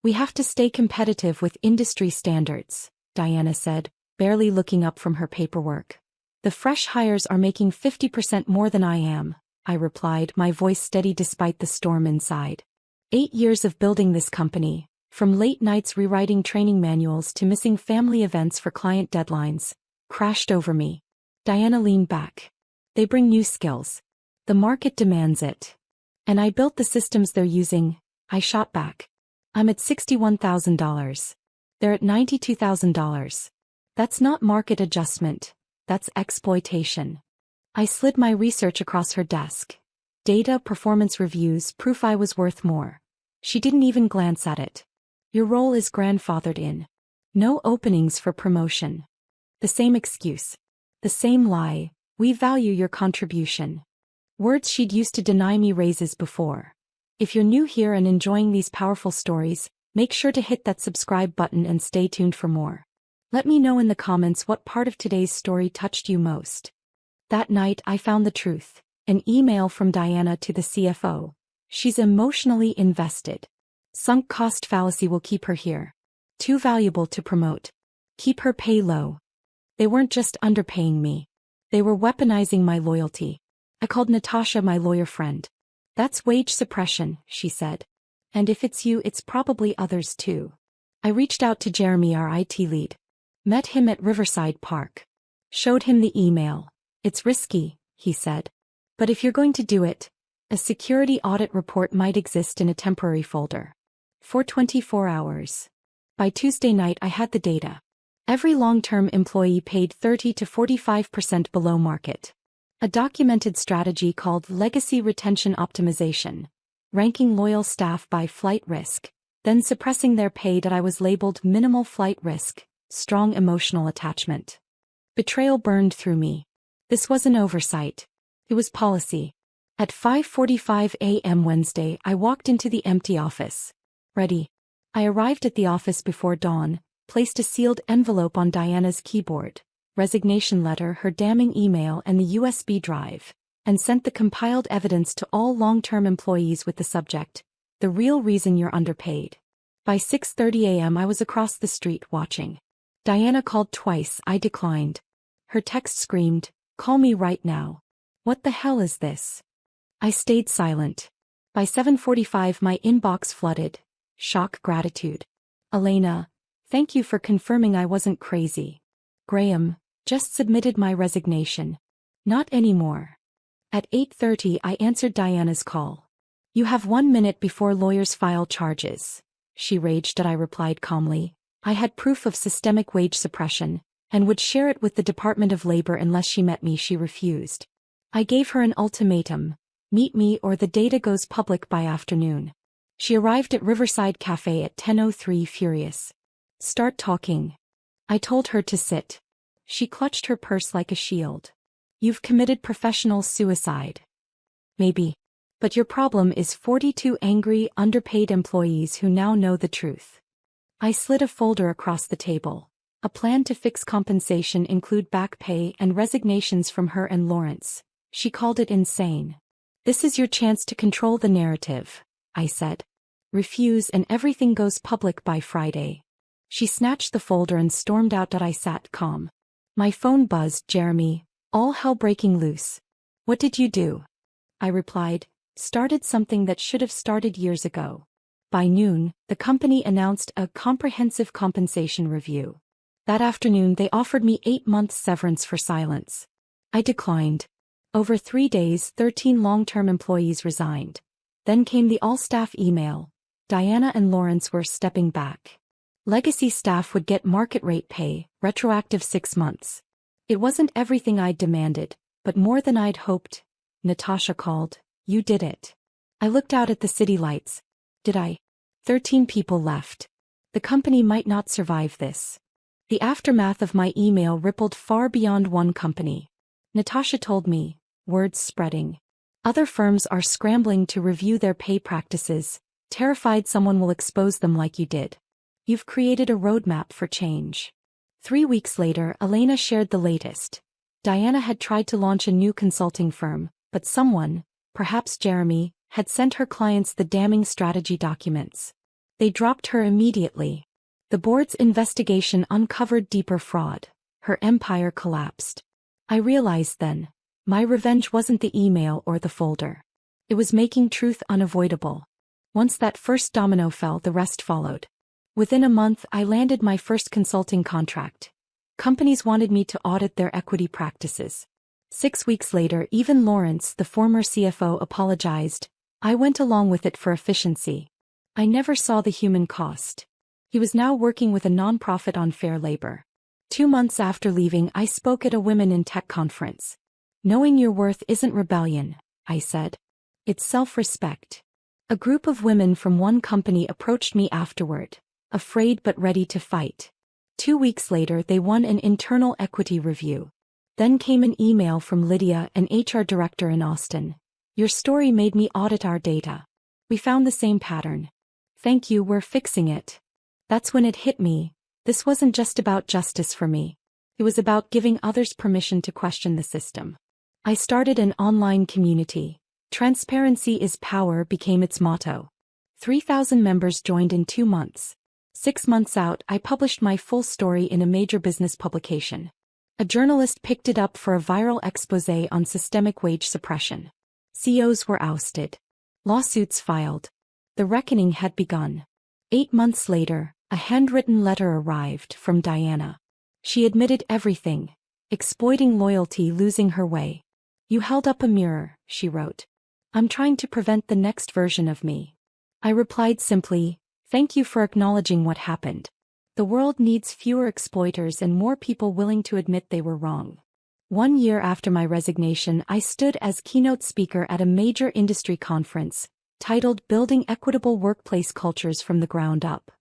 We have to stay competitive with industry standards, Diana said, barely looking up from her paperwork. The fresh hires are making 50% more than I am, I replied, my voice steady despite the storm inside. 8 years of building this company, from late nights rewriting training manuals to missing family events for client deadlines, crashed over me. Diana leaned back. They bring new skills. The market demands it. And I built the systems they're using, I shot back. I'm at $61,000. They're at $92,000. That's not market adjustment, that's exploitation. I slid my research across her desk. Data, performance reviews, proof I was worth more. She didn't even glance at it. Your role is grandfathered in. No openings for promotion. The same excuse. The same lie, we value your contribution. Words she'd used to deny me raises before. If you're new here and enjoying these powerful stories, make sure to hit that subscribe button and stay tuned for more. Let me know in the comments what part of today's story touched you most. That night I found the truth. An email from Diana to the CFO. She's emotionally invested. Sunk cost fallacy will keep her here. Too valuable to promote. Keep her pay low. They weren't just underpaying me. They were weaponizing my loyalty. I called Natasha my lawyer friend. That's wage suppression, she said. And if it's you, it's probably others too. I reached out to Jeremy, our IT lead. Met him at Riverside Park. Showed him the email. It's risky, he said. But if you're going to do it, a security audit report might exist in a temporary folder. For 24 hours. By Tuesday night I had the data. Every long-term employee paid 30 to 45% below market. A documented strategy called legacy retention optimization, ranking loyal staff by flight risk, then suppressing their pay that I was labeled minimal flight risk, strong emotional attachment. Betrayal burned through me. This was an oversight. It was policy. At 5:45 a.m. Wednesday, I walked into the empty office. Ready. I arrived at the office before dawn, placed a sealed envelope on Diana's keyboard. Resignation letter, her damning email and the USB drive, and sent the compiled evidence to all long-term employees with the subject, the real reason you're underpaid. By 6:30 a.m. I was across the street watching. Diana called twice, I declined. Her text screamed, call me right now. What the hell is this? I stayed silent. By 7:45 my inbox flooded. Shock, gratitude. Elena, thank you for confirming I wasn't crazy. Graham, just submitted my resignation. Not anymore. At 8:30 I answered Diana's call. You have 1 minute before lawyers file charges. She raged, but I replied calmly. I had proof of systemic wage suppression, and would share it with the Department of Labor unless she met me. She refused. I gave her an ultimatum. Meet me or the data goes public by afternoon. She arrived at Riverside Cafe at 10:03 furious. Start talking. I told her to sit. She clutched her purse like a shield. You've committed professional suicide. Maybe. But your problem is 42 angry, underpaid employees who now know the truth. I slid a folder across the table. A plan to fix compensation include back pay and resignations from her and Lawrence. She called it insane. This is your chance to control the narrative, I said. Refuse and everything goes public by Friday. She snatched the folder and stormed out. I sat calm. My phone buzzed. Jeremy, all hell breaking loose. What did you do? I replied, started something that should have started years ago. By noon, the company announced a comprehensive compensation review. That afternoon they offered me 8 months severance for silence. I declined. Over 3 days 13 long-term employees resigned. Then came the all-staff email. Diana and Lawrence were stepping back. Legacy staff would get market rate pay, retroactive 6 months. It wasn't everything I'd demanded, but more than I'd hoped. Natasha called. You did it. I looked out at the city lights. Did I? 13 people left. The company might not survive this. The aftermath of my email rippled far beyond one company. Natasha told me, words spreading. Other firms are scrambling to review their pay practices, terrified someone will expose them like you did. You've created a roadmap for change. 3 weeks later, Elena shared the latest. Diana had tried to launch a new consulting firm, but someone, perhaps Jeremy, had sent her clients the damning strategy documents. They dropped her immediately. The board's investigation uncovered deeper fraud. Her empire collapsed. I realized then, my revenge wasn't the email or the folder. It was making truth unavoidable. Once that first domino fell, the rest followed. Within a month, I landed my first consulting contract. Companies wanted me to audit their equity practices. 6 weeks later, even Lawrence, the former CFO, apologized. I went along with it for efficiency. I never saw the human cost. He was now working with a nonprofit on fair labor. 2 months after leaving, I spoke at a Women in Tech conference. Knowing your worth isn't rebellion, I said. It's self-respect. A group of women from one company approached me afterward, afraid but ready to fight. 2 weeks later, they won an internal equity review. Then came an email from Lydia, an HR director in Austin. Your story made me audit our data. We found the same pattern. Thank you, we're fixing it. That's when it hit me. This wasn't just about justice for me. It was about giving others permission to question the system. I started an online community. Transparency is power became its motto. 3,000 members joined in 2 months. 6 months out, I published my full story in a major business publication. A journalist picked it up for a viral exposé on systemic wage suppression. CEOs were ousted. Lawsuits filed. The reckoning had begun. 8 months later, a handwritten letter arrived from Diana. She admitted everything. Exploiting loyalty, losing her way. You held up a mirror, she wrote. I'm trying to prevent the next version of me. I replied simply, thank you for acknowledging what happened. The world needs fewer exploiters and more people willing to admit they were wrong. 1 year after my resignation, I stood as keynote speaker at a major industry conference, titled Building Equitable Workplace Cultures from the Ground Up.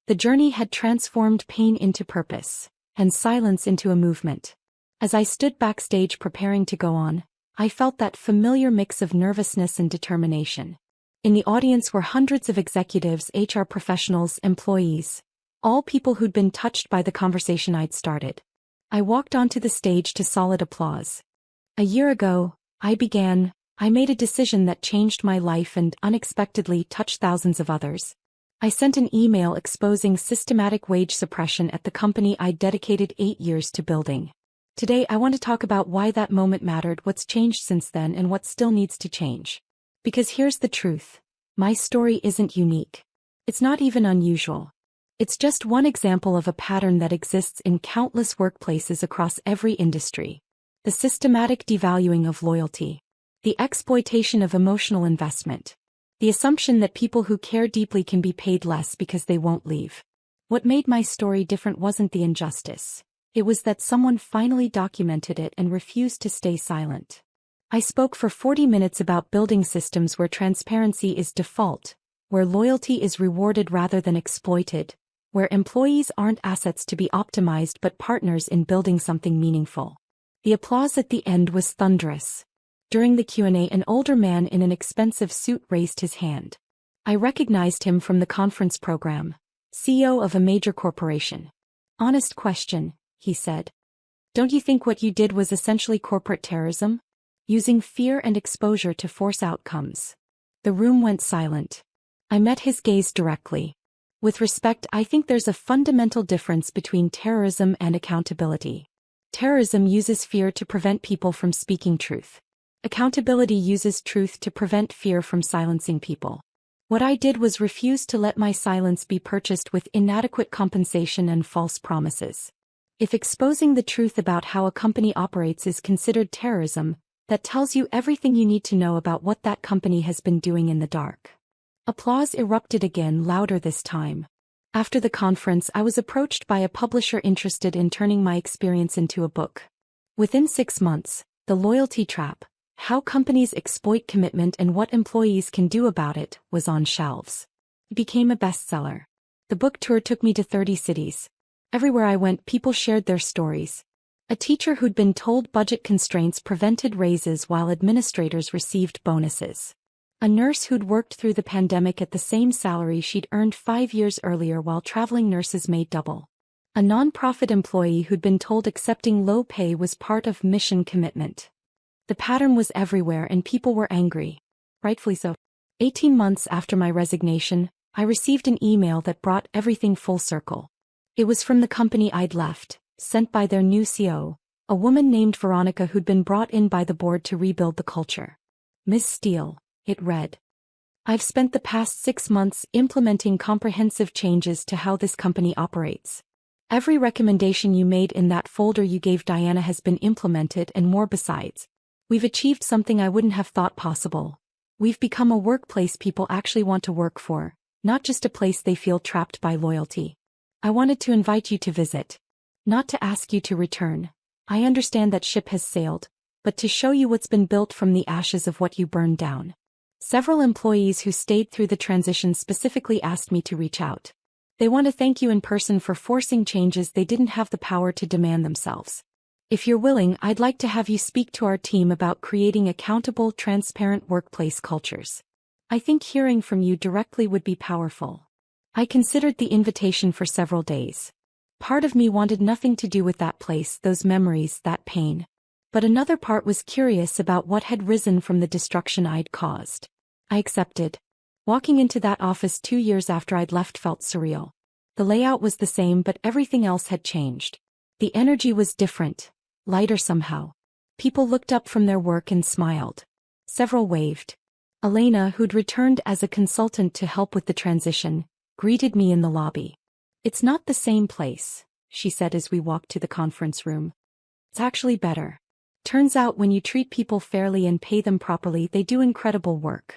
The journey had transformed pain into purpose, and silence into a movement. As I stood backstage preparing to go on, I felt that familiar mix of nervousness and determination. In the audience were hundreds of executives, HR professionals, employees. All people who'd been touched by the conversation I'd started. I walked onto the stage to solid applause. A year ago, I made a decision that changed my life and unexpectedly touched thousands of others. I sent an email exposing systematic wage suppression at the company I'd dedicated 8 years to building. Today I want to talk about why that moment mattered, what's changed since then, and what still needs to change. Because here's the truth. My story isn't unique. It's not even unusual. It's just one example of a pattern that exists in countless workplaces across every industry. The systematic devaluing of loyalty. The exploitation of emotional investment. The assumption that people who care deeply can be paid less because they won't leave. What made my story different wasn't the injustice. It was that someone finally documented it and refused to stay silent. I spoke for 40 minutes about building systems where transparency is default, where loyalty is rewarded rather than exploited, where employees aren't assets to be optimized but partners in building something meaningful. The applause at the end was thunderous. During the Q&A, an older man in an expensive suit raised his hand. I recognized him from the conference program, CEO of a major corporation. Honest question, he said. Don't you think what you did was essentially corporate terrorism? Using fear and exposure to force outcomes. The room went silent. I met his gaze directly. With respect, I think there's a fundamental difference between terrorism and accountability. Terrorism uses fear to prevent people from speaking truth. Accountability uses truth to prevent fear from silencing people. What I did was refuse to let my silence be purchased with inadequate compensation and false promises. If exposing the truth about how a company operates is considered terrorism, that tells you everything you need to know about what that company has been doing in the dark. Applause erupted again, louder this time. After the conference, I was approached by a publisher interested in turning my experience into a book. Within 6 months, The Loyalty Trap: How Companies Exploit Commitment and What Employees Can Do About It was on shelves. It became a bestseller. The book tour took me to 30 cities. Everywhere I went, people shared their stories. A teacher who'd been told budget constraints prevented raises while administrators received bonuses. A nurse who'd worked through the pandemic at the same salary she'd earned 5 years earlier while traveling nurses made double. A nonprofit employee who'd been told accepting low pay was part of mission commitment. The pattern was everywhere and people were angry. Rightfully so. 18 months after my resignation, I received an email that brought everything full circle. It was from the company I'd left, sent by their new CEO, a woman named Veronica who'd been brought in by the board to rebuild the culture. Ms. Steele, it read. I've spent the past 6 months implementing comprehensive changes to how this company operates. Every recommendation you made in that folder you gave Diana has been implemented and more besides. We've achieved something I wouldn't have thought possible. We've become a workplace people actually want to work for, not just a place they feel trapped by loyalty. I wanted to invite you to visit. Not to ask you to return. I understand that ship has sailed, but to show you what's been built from the ashes of what you burned down. Several employees who stayed through the transition specifically asked me to reach out. They want to thank you in person for forcing changes they didn't have the power to demand themselves. If you're willing, I'd like to have you speak to our team about creating accountable, transparent workplace cultures. I think hearing from you directly would be powerful. I considered the invitation for several days. Part of me wanted nothing to do with that place, those memories, that pain. But another part was curious about what had risen from the destruction I'd caused. I accepted. Walking into that office 2 years after I'd left felt surreal. The layout was the same, but everything else had changed. The energy was different, lighter somehow. People looked up from their work and smiled. Several waved. Elena, who'd returned as a consultant to help with the transition, greeted me in the lobby. It's not the same place, she said as we walked to the conference room. It's actually better. Turns out when you treat people fairly and pay them properly, they do incredible work.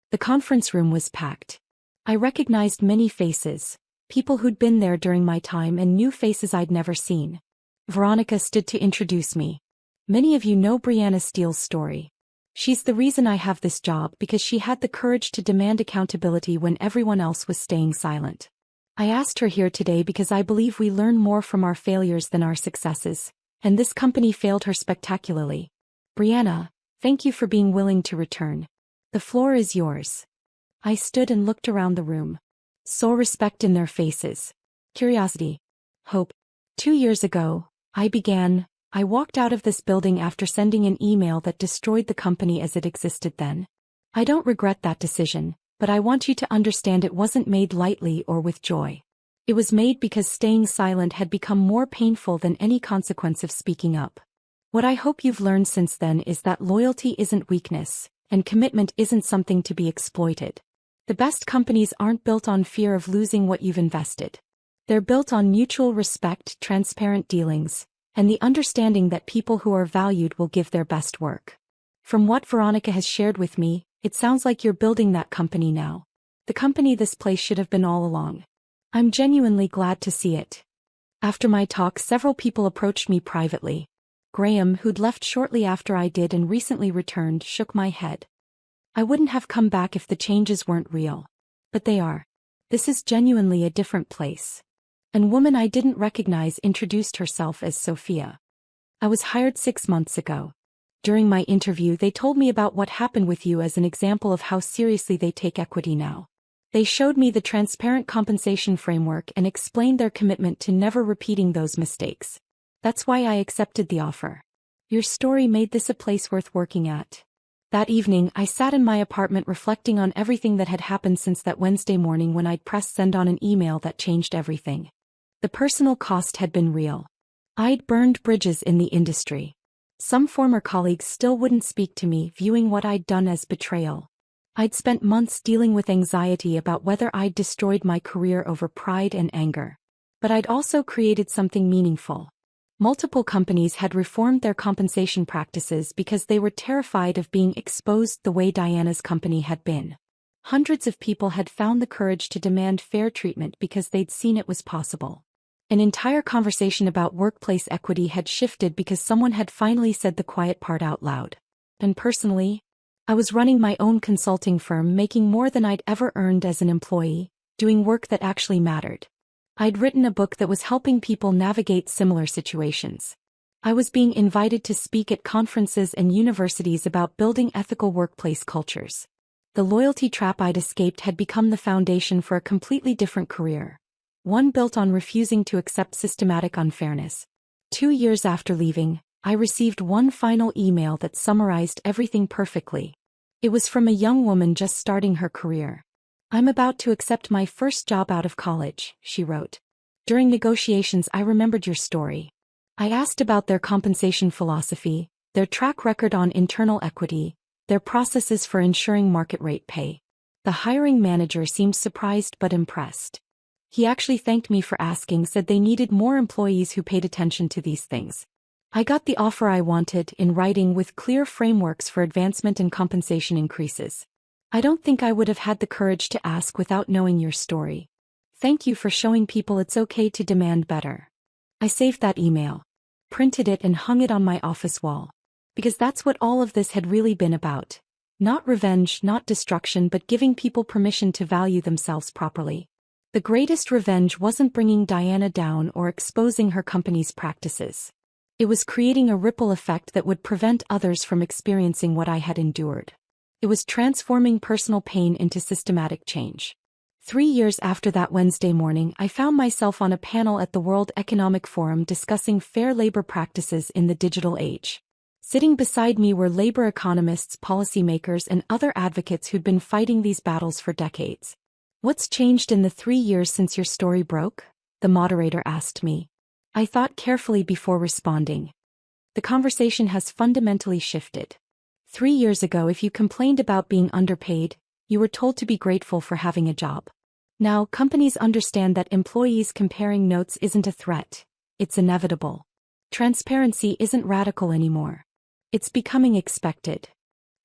The conference room was packed. I recognized many faces, people who'd been there during my time and new faces I'd never seen. Veronica stood to introduce me. Many of you know Brianna Steele's story. She's the reason I have this job because she had the courage to demand accountability when everyone else was staying silent. I asked her here today because I believe we learn more from our failures than our successes. And this company failed her spectacularly. Brianna, thank you for being willing to return. The floor is yours. I stood and looked around the room. Saw respect in their faces. Curiosity. Hope. 2 years ago, I walked out of this building after sending an email that destroyed the company as it existed then. I don't regret that decision, but I want you to understand it wasn't made lightly or with joy. It was made because staying silent had become more painful than any consequence of speaking up. What I hope you've learned since then is that loyalty isn't weakness, and commitment isn't something to be exploited. The best companies aren't built on fear of losing what you've invested. They're built on mutual respect, transparent dealings, and the understanding that people who are valued will give their best work. From what Veronica has shared with me, it sounds like you're building that company now. The company this place should have been all along. I'm genuinely glad to see it. After my talk, several people approached me privately. Graham, who'd left shortly after I did and recently returned, shook my head. I wouldn't have come back if the changes weren't real. But they are. This is genuinely a different place. An woman I didn't recognize introduced herself as Sophia. I was hired 6 months ago. During my interview, they told me about what happened with you as an example of how seriously they take equity now. They showed me the transparent compensation framework and explained their commitment to never repeating those mistakes. That's why I accepted the offer. Your story made this a place worth working at. That evening, I sat in my apartment reflecting on everything that had happened since that Wednesday morning when I'd pressed send on an email that changed everything. The personal cost had been real. I'd burned bridges in the industry. Some former colleagues still wouldn't speak to me, viewing what I'd done as betrayal. I'd spent months dealing with anxiety about whether I'd destroyed my career over pride and anger. But I'd also created something meaningful. Multiple companies had reformed their compensation practices because they were terrified of being exposed the way Diana's company had been. Hundreds of people had found the courage to demand fair treatment because they'd seen it was possible. An entire conversation about workplace equity had shifted because someone had finally said the quiet part out loud. And personally, I was running my own consulting firm, making more than I'd ever earned as an employee, doing work that actually mattered. I'd written a book that was helping people navigate similar situations. I was being invited to speak at conferences and universities about building ethical workplace cultures. The loyalty trap I'd escaped had become the foundation for a completely different career. One built on refusing to accept systematic unfairness. 2 years after leaving, I received one final email that summarized everything perfectly. It was from a young woman just starting her career. I'm about to accept my first job out of college, she wrote. During negotiations, I remembered your story. I asked about their compensation philosophy, their track record on internal equity, their processes for ensuring market rate pay. The hiring manager seemed surprised but impressed. He actually thanked me for asking, said they needed more employees who paid attention to these things. I got the offer I wanted, in writing with clear frameworks for advancement and compensation increases. I don't think I would have had the courage to ask without knowing your story. Thank you for showing people it's okay to demand better. I saved that email, printed it and hung it on my office wall. Because that's what all of this had really been about. Not revenge, not destruction, but giving people permission to value themselves properly. The greatest revenge wasn't bringing Diana down or exposing her company's practices. It was creating a ripple effect that would prevent others from experiencing what I had endured. It was transforming personal pain into systematic change. 3 years after that Wednesday morning, I found myself on a panel at the World Economic Forum discussing fair labor practices in the digital age. Sitting beside me were labor economists, policymakers, and other advocates who'd been fighting these battles for decades. What's changed in the 3 years since your story broke? The moderator asked me. I thought carefully before responding. The conversation has fundamentally shifted. 3 years ago, if you complained about being underpaid, you were told to be grateful for having a job. Now, companies understand that employees comparing notes isn't a threat. It's inevitable. Transparency isn't radical anymore. It's becoming expected.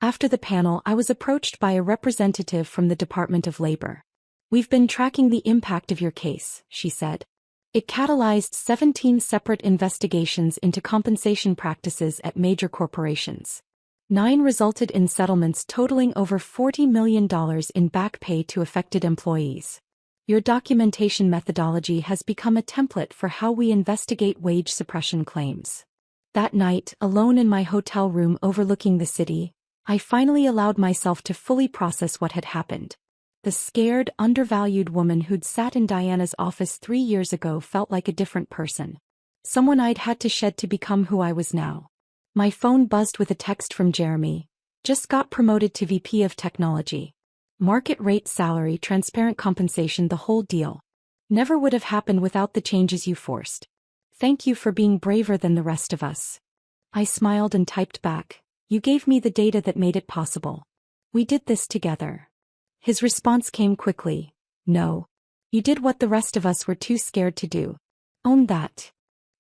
After the panel, I was approached by a representative from the Department of Labor. We've been tracking the impact of your case, she said. It catalyzed 17 separate investigations into compensation practices at major corporations. 9 resulted in settlements totaling over $40 million in back pay to affected employees. Your documentation methodology has become a template for how we investigate wage suppression claims. That night, alone in my hotel room overlooking the city, I finally allowed myself to fully process what had happened. The scared, undervalued woman who'd sat in Diana's office 3 years ago felt like a different person. Someone I'd had to shed to become who I was now. My phone buzzed with a text from Jeremy. Just got promoted to VP of Technology. Market rate salary, transparent compensation, the whole deal. Never would have happened without the changes you forced. Thank you for being braver than the rest of us. I smiled and typed back. You gave me the data that made it possible. We did this together. His response came quickly. No. You did what the rest of us were too scared to do. Own that.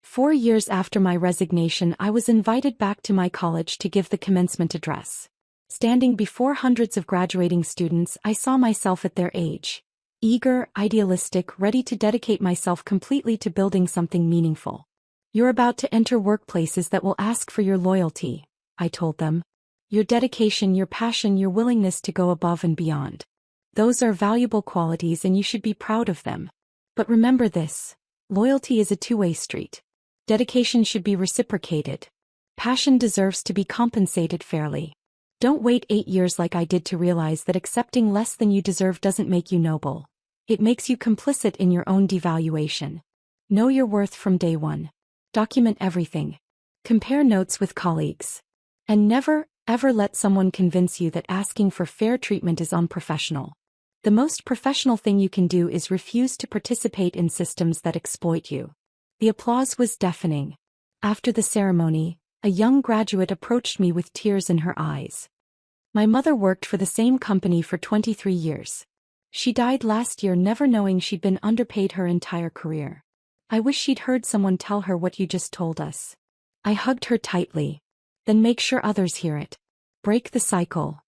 4 years after my resignation, I was invited back to my college to give the commencement address. Standing before hundreds of graduating students, I saw myself at their age. Eager, idealistic, ready to dedicate myself completely to building something meaningful. You're about to enter workplaces that will ask for your loyalty, I told them. Your dedication, your passion, your willingness to go above and beyond. Those are valuable qualities and you should be proud of them. But remember this. Loyalty is a two-way street. Dedication should be reciprocated. Passion deserves to be compensated fairly. Don't wait 8 years like I did to realize that accepting less than you deserve doesn't make you noble. It makes you complicit in your own devaluation. Know your worth from day one. Document everything. Compare notes with colleagues. And never, ever let someone convince you that asking for fair treatment is unprofessional. The most professional thing you can do is refuse to participate in systems that exploit you. The applause was deafening. After the ceremony, a young graduate approached me with tears in her eyes. My mother worked for the same company for 23 years. She died last year never knowing she'd been underpaid her entire career. I wish she'd heard someone tell her what you just told us. I hugged her tightly. Then make sure others hear it. Break the cycle.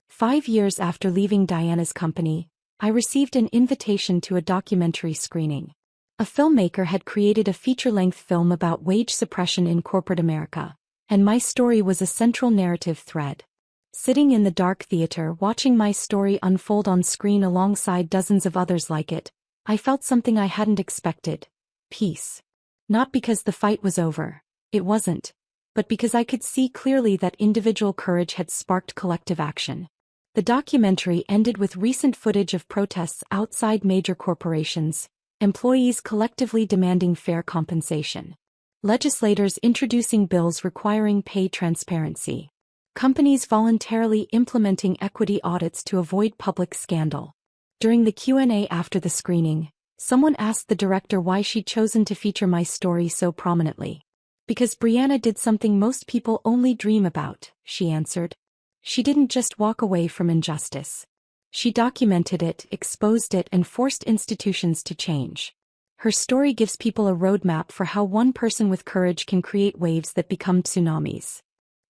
5 years after leaving Diana's company, I received an invitation to a documentary screening. A filmmaker had created a feature-length film about wage suppression in corporate America, and my story was a central narrative thread. Sitting in the dark theater watching my story unfold on screen alongside dozens of others like it, I felt something I hadn't expected. Peace. Not because the fight was over. It wasn't. But because I could see clearly that individual courage had sparked collective action. The documentary ended with recent footage of protests outside major corporations, employees collectively demanding fair compensation. Legislators introducing bills requiring pay transparency. Companies voluntarily implementing equity audits to avoid public scandal. During the Q&A after the screening, someone asked the director why she'd chosen to feature my story so prominently. Because Brianna did something most people only dream about, she answered. She didn't just walk away from injustice. She documented it, exposed it, and forced institutions to change. Her story gives people a roadmap for how one person with courage can create waves that become tsunamis.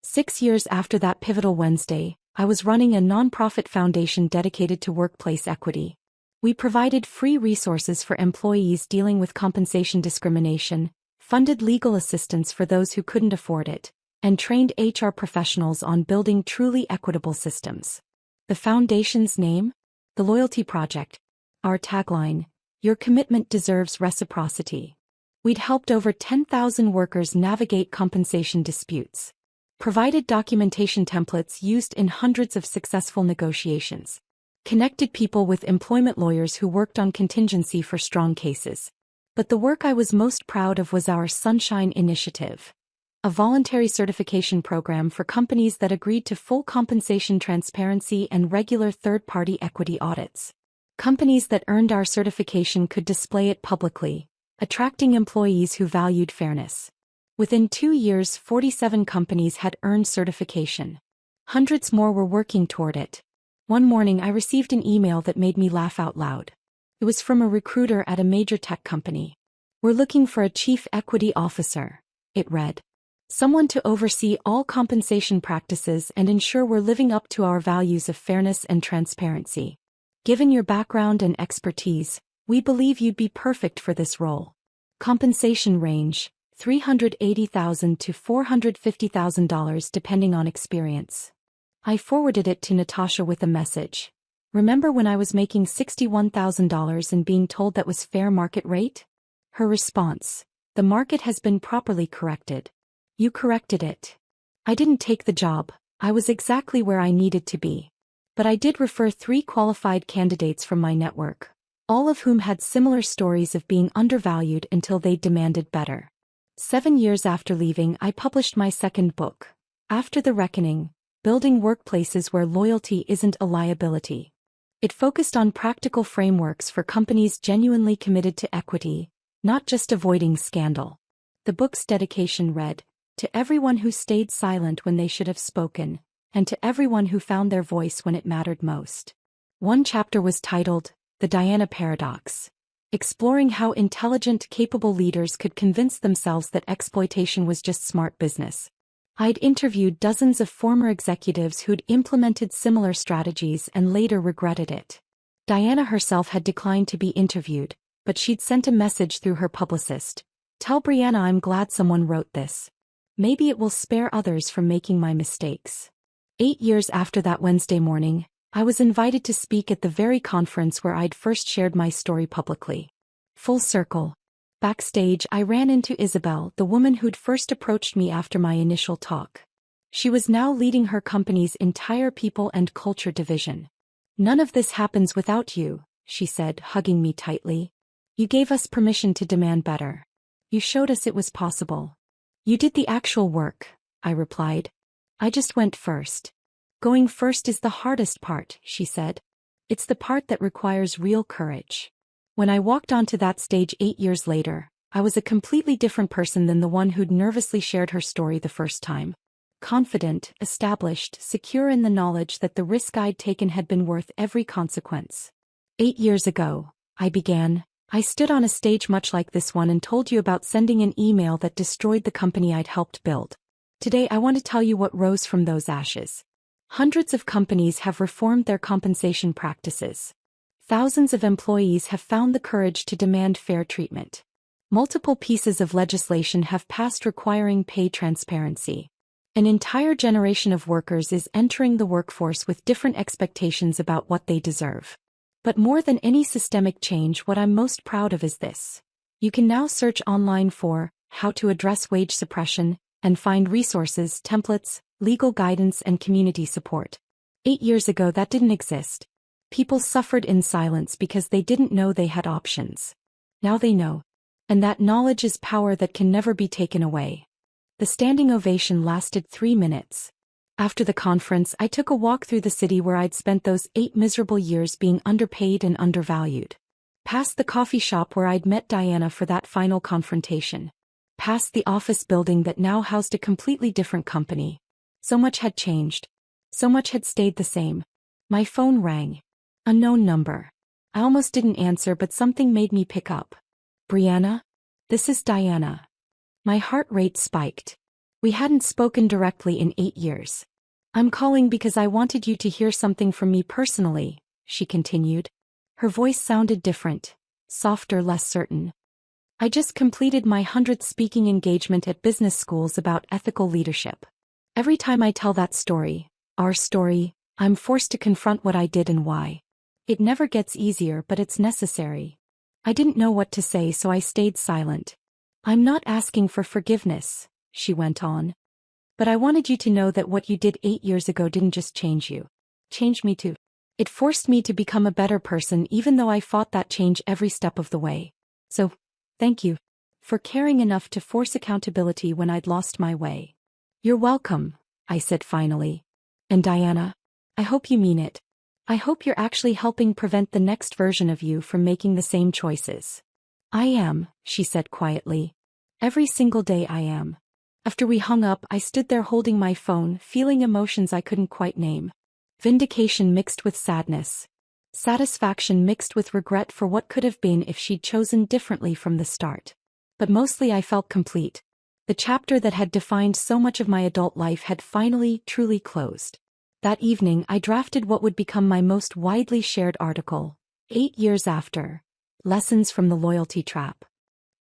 6 years after that pivotal Wednesday, I was running a nonprofit foundation dedicated to workplace equity. We provided free resources for employees dealing with compensation discrimination, funded legal assistance for those who couldn't afford it, and trained HR professionals on building truly equitable systems. The foundation's name? The Loyalty Project. Our tagline: your commitment deserves reciprocity. We'd helped over 10,000 workers navigate compensation disputes, provided documentation templates used in hundreds of successful negotiations, connected people with employment lawyers who worked on contingency for strong cases. But the work I was most proud of was our Sunshine Initiative, a voluntary certification program for companies that agreed to full compensation transparency and regular third-party equity audits. Companies that earned our certification could display it publicly, attracting employees who valued fairness. Within 2 years, 47 companies had earned certification. Hundreds more were working toward it. One morning I received an email that made me laugh out loud. It was from a recruiter at a major tech company. "We're looking for a chief equity officer," it read. "Someone to oversee all compensation practices and ensure we're living up to our values of fairness and transparency. Given your background and expertise, we believe you'd be perfect for this role. Compensation range: $380,000 to $450,000 depending on experience." I forwarded it to Natasha with a message. "Remember when I was making $61,000 and being told that was fair market rate?" Her response: "The market has been properly corrected. You corrected it." I didn't take the job. I was exactly where I needed to be. But I did refer 3 qualified candidates from my network, all of whom had similar stories of being undervalued until they demanded better. 7 years after leaving, I published my second book, After the Reckoning: Building Workplaces Where Loyalty Isn't a Liability. It focused on practical frameworks for companies genuinely committed to equity, not just avoiding scandal. The book's dedication read, "To everyone who stayed silent when they should have spoken, and to everyone who found their voice when it mattered most." One chapter was titled, "The Diana Paradox," exploring how intelligent, capable leaders could convince themselves that exploitation was just smart business. I'd interviewed dozens of former executives who'd implemented similar strategies and later regretted it. Diana herself had declined to be interviewed, but she'd sent a message through her publicist: "Tell Brianna I'm glad someone wrote this. Maybe it will spare others from making my mistakes." 8 years after that Wednesday morning, I was invited to speak at the very conference where I'd first shared my story publicly. Full circle. Backstage, I ran into Isabel, the woman who'd first approached me after my initial talk. She was now leading her company's entire people and culture division. "None of this happens without you," she said, hugging me tightly. "You gave us permission to demand better. You showed us it was possible." "You did the actual work," I replied. "I just went first." "Going first is the hardest part," she said. "It's the part that requires real courage." When I walked onto that stage 8 years later, I was a completely different person than the one who'd nervously shared her story the first time. Confident, established, secure in the knowledge that the risk I'd taken had been worth every consequence. 8 years ago, I began. I stood on a stage much like this one and told you about sending an email that destroyed the company I'd helped build. Today I want to tell you what rose from those ashes. Hundreds of companies have reformed their compensation practices. Thousands of employees have found the courage to demand fair treatment. Multiple pieces of legislation have passed requiring pay transparency. An entire generation of workers is entering the workforce with different expectations about what they deserve. But more than any systemic change, what I'm most proud of is this. You can now search online for how to address wage suppression and find resources, templates, legal guidance, and community support. 8 years ago, that didn't exist. People suffered in silence because they didn't know they had options. Now they know. And that knowledge is power that can never be taken away. The standing ovation lasted 3 minutes. After the conference, I took a walk through the city where I'd spent those 8 miserable years being underpaid and undervalued. Past the coffee shop where I'd met Diana for that final confrontation. Past the office building that now housed a completely different company. So much had changed. So much had stayed the same. My phone rang. Unknown number. I almost didn't answer, but something made me pick up. Brianna? This is Diana. My heart rate spiked. We hadn't spoken directly in 8 years. I'm calling because I wanted you to hear something from me personally, she continued. Her voice sounded different, softer, less certain. I just completed my 100th speaking engagement at business schools about ethical leadership. Every time I tell that story, our story, I'm forced to confront what I did and why. It never gets easier, but it's necessary. I didn't know what to say, so I stayed silent. I'm not asking for forgiveness, she went on. But I wanted you to know that what you did 8 years ago didn't just change you. Changed me too. It forced me to become a better person, even though I fought that change every step of the way. So, thank you for caring enough to force accountability when I'd lost my way. You're welcome, I said finally. And Diana, I hope you mean it. I hope you're actually helping prevent the next version of you from making the same choices. I am, she said quietly. Every single day I am. After we hung up, I stood there holding my phone, feeling emotions I couldn't quite name. Vindication mixed with sadness. Satisfaction mixed with regret for what could have been if she'd chosen differently from the start. But mostly I felt complete. The chapter that had defined so much of my adult life had finally, truly closed. That evening, I drafted what would become my most widely shared article, 8 years after. Lessons from the Loyalty Trap.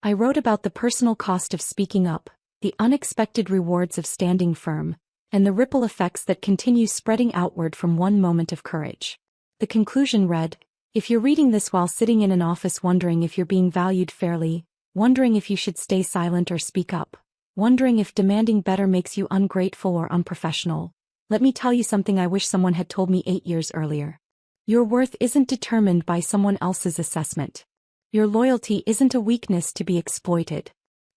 I wrote about the personal cost of speaking up, the unexpected rewards of standing firm, and the ripple effects that continue spreading outward from one moment of courage. The conclusion read, if you're reading this while sitting in an office wondering if you're being valued fairly, wondering if you should stay silent or speak up, wondering if demanding better makes you ungrateful or unprofessional, let me tell you something I wish someone had told me 8 years earlier. Your worth isn't determined by someone else's assessment. Your loyalty isn't a weakness to be exploited.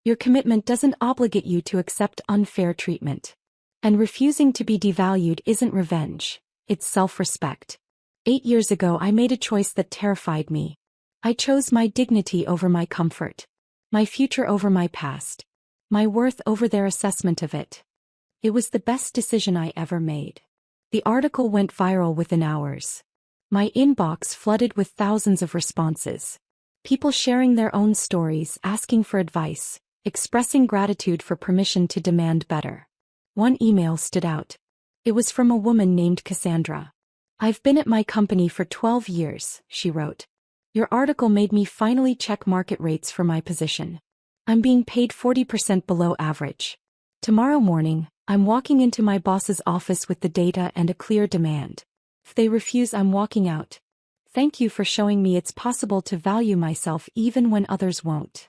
Your commitment doesn't obligate you to accept unfair treatment. And refusing to be devalued isn't revenge, it's self-respect. 8 years ago I made a choice that terrified me. I chose my dignity over my comfort. My future over my past. My worth over their assessment of it. It was the best decision I ever made. The article went viral within hours. My inbox flooded with thousands of responses. People sharing their own stories, asking for advice, expressing gratitude for permission to demand better. One email stood out. It was from a woman named Cassandra. I've been at my company for 12 years, she wrote. Your article made me finally check market rates for my position. I'm being paid 40% below average. Tomorrow morning, I'm walking into my boss's office with the data and a clear demand. If they refuse, I'm walking out. Thank you for showing me it's possible to value myself even when others won't.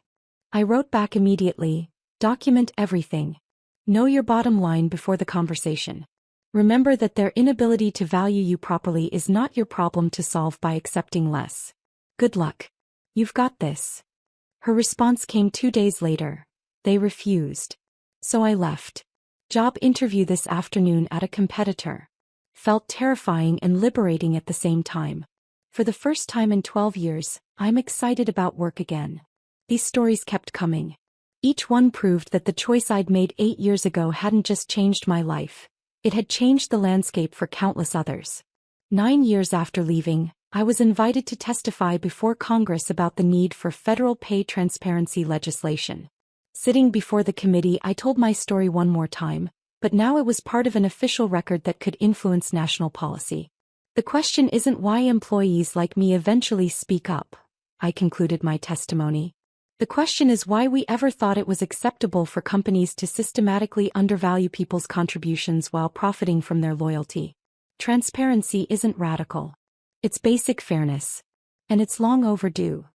I wrote back immediately, document everything. Know your bottom line before the conversation. Remember that their inability to value you properly is not your problem to solve by accepting less. Good luck. You've got this. Her response came 2 days later. They refused. So I left. Job interview this afternoon at a competitor. Felt terrifying and liberating at the same time. For the first time in 12 years, I'm excited about work again. These stories kept coming. Each one proved that the choice I'd made 8 years ago hadn't just changed my life. It had changed the landscape for countless others. 9 years after leaving, I was invited to testify before Congress about the need for federal pay transparency legislation. Sitting before the committee, I told my story one more time, but now it was part of an official record that could influence national policy. The question isn't why employees like me eventually speak up, I concluded my testimony. The question is why we ever thought it was acceptable for companies to systematically undervalue people's contributions while profiting from their loyalty. Transparency isn't radical. It's basic fairness. And it's long overdue.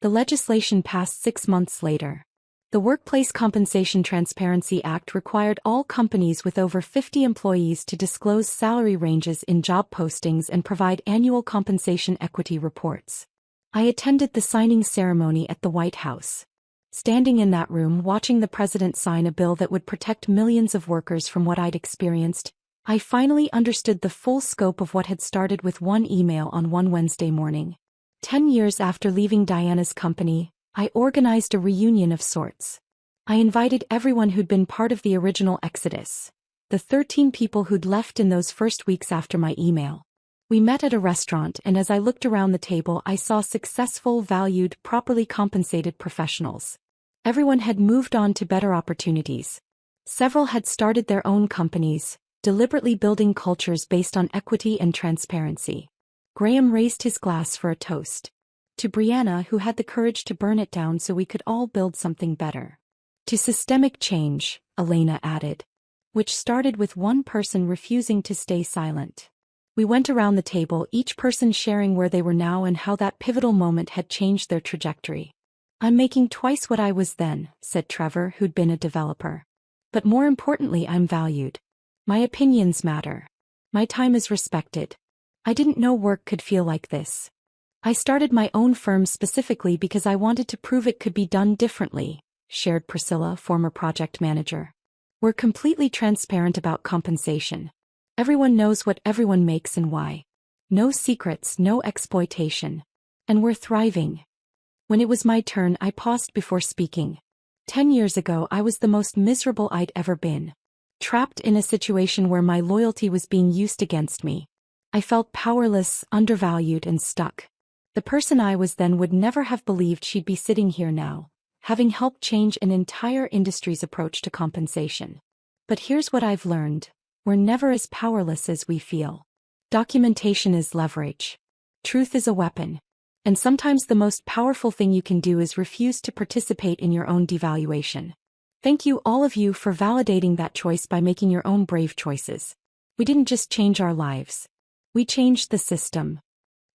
The legislation passed 6 months later. The Workplace Compensation Transparency Act required all companies with over 50 employees to disclose salary ranges in job postings and provide annual compensation equity reports. I attended the signing ceremony at the White House. Standing in that room watching the president sign a bill that would protect millions of workers from what I'd experienced, I finally understood the full scope of what had started with one email on one Wednesday morning. 10 years after leaving Diana's company, I organized a reunion of sorts. I invited everyone who'd been part of the original exodus, the 13 people who'd left in those first weeks after my email. We met at a restaurant, and as I looked around the table, I saw successful, valued, properly compensated professionals. Everyone had moved on to better opportunities. Several had started their own companies, deliberately building cultures based on equity and transparency. Graham raised his glass for a toast. To Brianna, who had the courage to burn it down so we could all build something better. To systemic change, Elena added. Which started with one person refusing to stay silent. We went around the table, each person sharing where they were now and how that pivotal moment had changed their trajectory. "I'm making twice what I was then," said Trevor, who'd been a developer. "But more importantly, I'm valued. My opinions matter. My time is respected. I didn't know work could feel like this. I started my own firm specifically because I wanted to prove it could be done differently," shared Priscilla, former project manager. "We're completely transparent about compensation. Everyone knows what everyone makes and why. No secrets, no exploitation. And we're thriving." When it was my turn, I paused before speaking. 10 years ago, I was the most miserable I'd ever been. Trapped in a situation where my loyalty was being used against me. I felt powerless, undervalued, and stuck. The person I was then would never have believed she'd be sitting here now, having helped change an entire industry's approach to compensation. But here's what I've learned. We're never as powerless as we feel. Documentation is leverage. Truth is a weapon. And sometimes the most powerful thing you can do is refuse to participate in your own devaluation. Thank you, all of you, for validating that choice by making your own brave choices. We didn't just change our lives. We changed the system.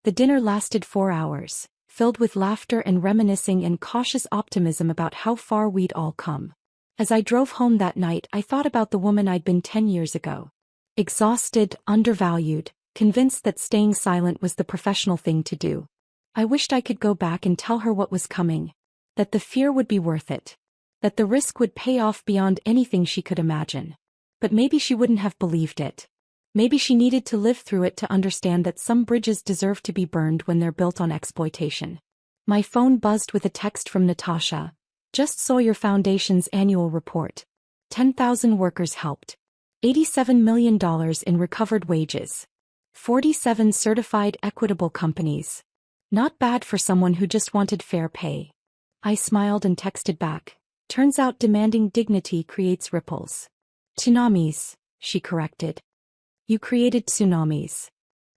The dinner lasted 4 hours, filled with laughter and reminiscing and cautious optimism about how far we'd all come. As I drove home that night, I thought about the woman I'd been 10 years ago. Exhausted, undervalued, convinced that staying silent was the professional thing to do. I wished I could go back and tell her what was coming. That the fear would be worth it. That the risk would pay off beyond anything she could imagine. But maybe she wouldn't have believed it. Maybe she needed to live through it to understand that some bridges deserve to be burned when they're built on exploitation. My phone buzzed with a text from Natasha. "Just saw your foundation's annual report. 10,000 workers helped. $87 million in recovered wages. 47 certified equitable companies. Not bad for someone who just wanted fair pay." I smiled and texted back. "Turns out demanding dignity creates ripples." "Tsunamis," she corrected. "You created tsunamis."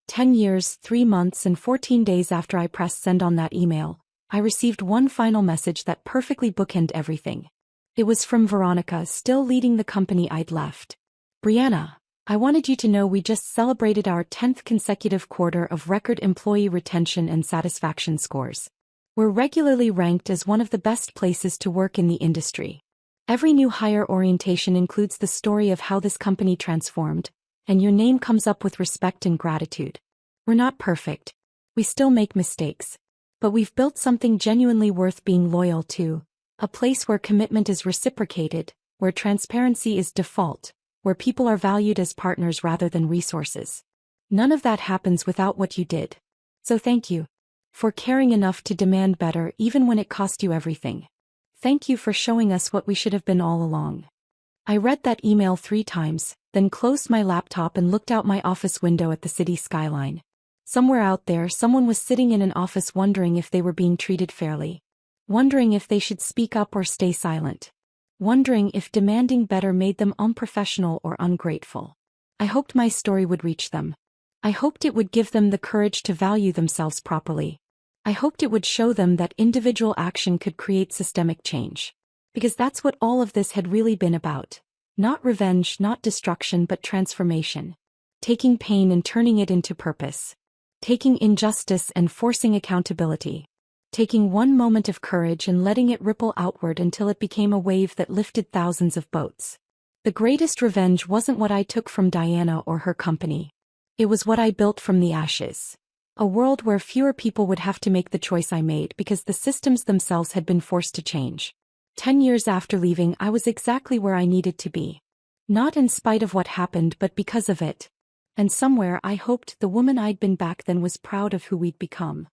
10 years, 3 months and 14 days after I pressed send on that email, I received one final message that perfectly bookended everything. It was from Veronica, still leading the company I'd left. "Brianna, I wanted you to know we just celebrated our 10th consecutive quarter of record employee retention and satisfaction scores. We're regularly ranked as one of the best places to work in the industry. Every new hire orientation includes the story of how this company transformed, and your name comes up with respect and gratitude. We're not perfect. We still make mistakes. But we've built something genuinely worth being loyal to, a place where commitment is reciprocated, where transparency is default, where people are valued as partners rather than resources. None of that happens without what you did. So thank you. For caring enough to demand better even when it cost you everything. Thank you for showing us what we should have been all along." I read that email 3 times, then closed my laptop and looked out my office window at the city skyline. Somewhere out there, someone was sitting in an office wondering if they were being treated fairly. Wondering if they should speak up or stay silent. Wondering if demanding better made them unprofessional or ungrateful. I hoped my story would reach them. I hoped it would give them the courage to value themselves properly. I hoped it would show them that individual action could create systemic change. Because that's what all of this had really been about. Not revenge, not destruction, but transformation. Taking pain and turning it into purpose. Taking injustice and forcing accountability. Taking one moment of courage and letting it ripple outward until it became a wave that lifted thousands of boats. The greatest revenge wasn't what I took from Diana or her company. It was what I built from the ashes. A world where fewer people would have to make the choice I made because the systems themselves had been forced to change. 10 years after leaving, I was exactly where I needed to be. Not in spite of what happened but because of it. And somewhere I hoped the woman I'd been back then was proud of who we'd become.